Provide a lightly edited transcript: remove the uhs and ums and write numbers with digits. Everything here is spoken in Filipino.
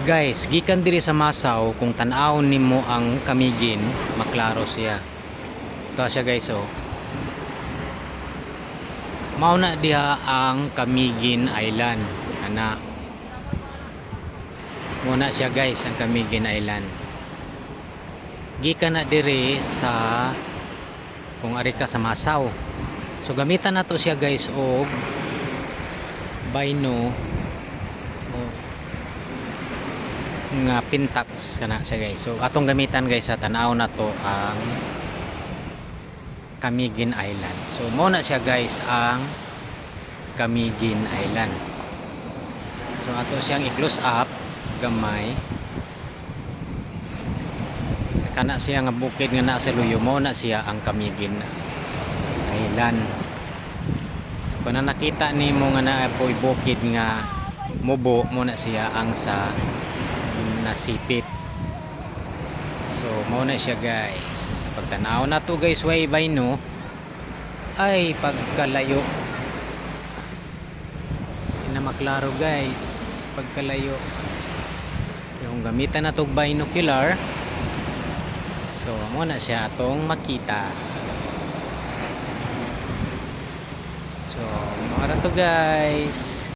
Guys, gikan diri sa Masaw kung tan-awon nimo ang Kamigin, maklaro siya. Ito siya guys oh. Mao na diha ang Kamigin Island. Ana. Muna siya guys ang Kamigin Island. Gikan na diri sa kung ari ka sa Masaw. So gamitan nato siya guys og Bino nga Pintax kana siya guys. So atong gamitan guys sa tanaw na to ang Kamigin Island. So mo na siya guys ang Kamigin Island. So ato siyang i-close up gamay. Kana siya nga bukid nga nasa luyo, mo na siya ang Kamigin Island. So kung nakita nimo nga na boy bukid nga mubo, mo na siya ang sa nasipit. So mao na siya guys. Pagtanaw na to guys way Bino ay pagkalayo na maklaro guys, pagkalayo yung gamitan na to binocular. So mo na siya atong makita. So mao ra to guys.